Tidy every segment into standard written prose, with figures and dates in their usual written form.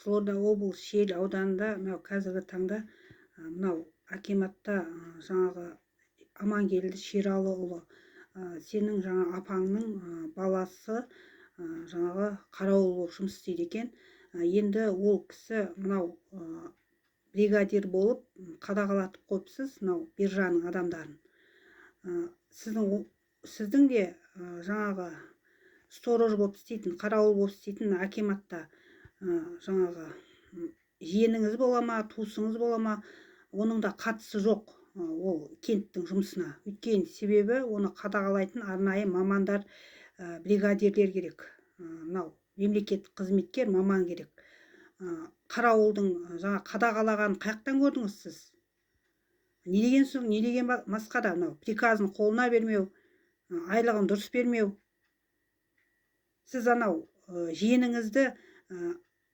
Қызылорда облысы Шиелі ауданында мынау қазіргі таңда мынау акиматта жаңағы Амангелді Шералыұлы сенің жаңа апаңның баласы жаңағы қарауыл болып жұмыс істейді екен. Енді ол кісі мынау бригадир болып қадағалатып қойыпсыз мынау биржаның адамдарын. Сіздің де жаңағы сторож болып істейтін, қарауыл болып істейтін акиматта жаңағы жиеніңіз бола ма, туысыңыз бола ма, оның да қатысы жоқ ол кенттің жұмысына. Өйткені себебі оны қадағалайтын арнайы мамандар, бригадирлер керек. Мынау мемлекеттік қызметкер маман керек. Қарауылдың жаңа қадағалаған қаяқтан көрдіңіз сіз? Не деген масқара мынау? Приказын қолына бермеу, айлығын дұрыс бермеу. Сіз анау жиеніңізді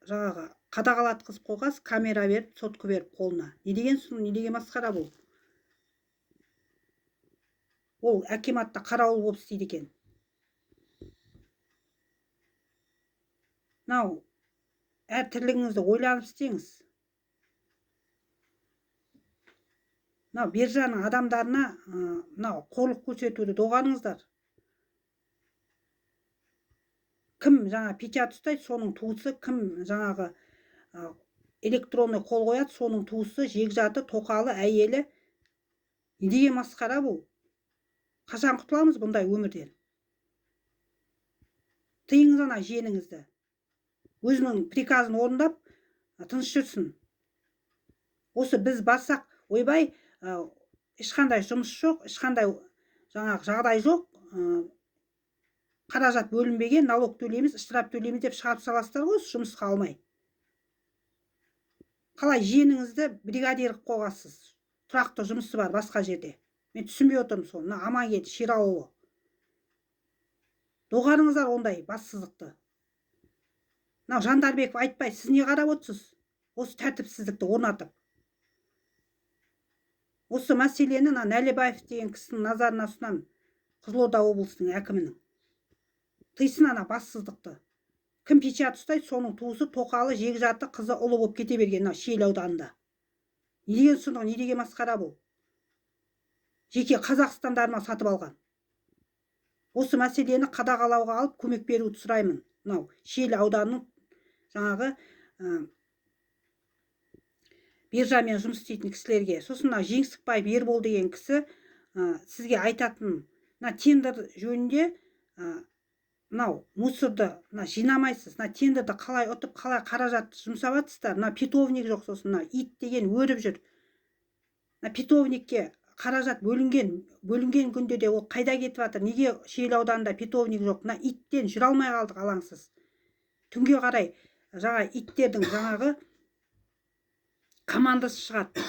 жаңағы қадағалатқызып қойғас, камера беріп, сотқа беріп қолына. Не деген масқара бұл? Ол акиматта қарауыл болып істейді екен. Мынау әр тірлігіңізді ойланып істеңіз. Мынау биржаның адамдарына мынау қорлық көрсетуді доғарыңыздар. Кім жаңа печат ұстайды, соның туысы, кім жаңағы электронный қол қояды, соның туысы, жекжаты, тоқалы, әйелі. Не деген масқара бұл? Қашан құтыламыз бұндай өмірден? Тыйыңыз ана жиеніңізді. Өзінің приказын орындап, тыныш жүрсін. Осы біз барсақ, ойбай, ешқандай жұмыс жоқ, ешқандай жаңағы жағдай жоқ, қаражат бөлінбеген, налог төлейміз, штраф төлейміз деп шығарып саласыздар ғой, жұмысқа алмай. Қалай жиеніңізді бригадир қылып қойғансыз? Тұрақты жұмысы бар басқа жерде. Мен түсінбей отырмын соны. Мына Амангелді Шералыұлы. Доғарыңыздар ондай бассыздықты. Мынау Жандарбеков айтпай, сіз не қарап отырсыз? Осы тәртіпсіздікті орнатып. Осы мәселені Нәлібаев деген кісінің назарына ұсынамын, Қызылорда облысының әкімінің. Тыйсын ана бассыздықты. Кім печат ұстайды, соның туысы, тоқалы, жекжаты, қызы, ұлы болып кете берген Шиелі ауданында. Не деген сұмдық, не деген масқара бұл? Жеке Қазақстандарыма сатып алған. Осы мәселені қадағалауға алып, көмек беруді сұраймын. Мынау Шиелі ауданының жаңағы биржамен жұмыс істейтін кісілерге. Сосын Жеңсікбаев Ербол деген кісі сізге айтатын, тендер жөнінде мынау мусорды жинамайсыз, тендерді қалай ұтып, қалай қаражат жұмсап жатсыздар, питовник жоқ, сосын ит деген өріп жүр. Питовникке қаражат бөлінген күнде де ол қайда кетіп жатыр? Неге Шиелі ауданында питовник жоқ? Иттен жүре алмай қалдық алаңсыз. Түнге қарай жаңа иттердің жаңағы командасы шығады.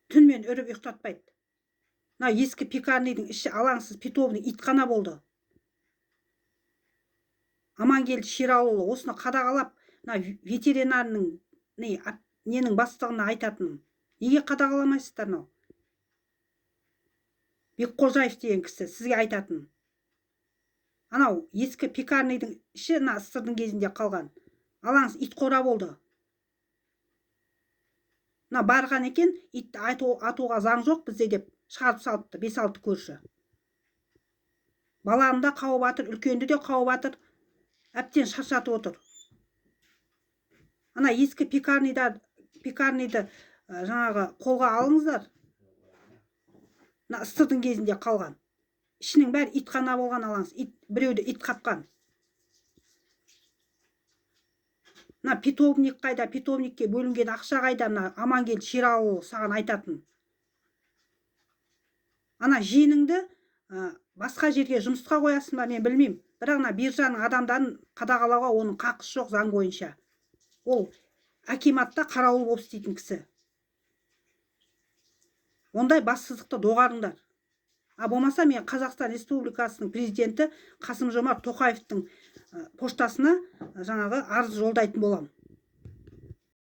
Түнмен үріп ұйықтатпайды. Ескі пекарныйдың іші алаңсыз, питовник итхана болды. Амангелді Шералыұлы осыны қадағалап, ветеринарның ненің бастығына айтатыным. Неге қадағаламайсыздар мынау? Бекқожаев деген кісі сізге айтатын. Анау ескі пекарныйдың іші ыстырдың кезінде қалған. Алаңыз ит қора болды. Барған екен, итті атуға заң жоқ бізде деп шығарып салыпты 5-6 көрші. Баланы да қауып атыр, үлкенді де қауып атыр. Әптен шаршатып отыр. Ескі пекарныйды жаңағы қолға алыңыздар. Ыстырдың кезінде қалған. Ішінің бәрі итхана болған алаңыз. Біреуді ит қапқан. Питовник қайда, питовникке бөлінген ақша қайда, Амангелді Шералыұлы саған айтатын. Жиеніңді басқа жерге жұмысқа қоясың ба, мен білмеймін. Бірақ биржаның адамдарын қадағалауға оның қақысы жоқ заң бойынша. Ол акиматта қарауыл болып істейтін кісі. Ондай бассыздықты доғарыңдар. Болмаса мен Қазақстан Республикасының президенті Қасым-Жомарт Тоқаевтың поштасына жаңағы арыз жолдайтын болам.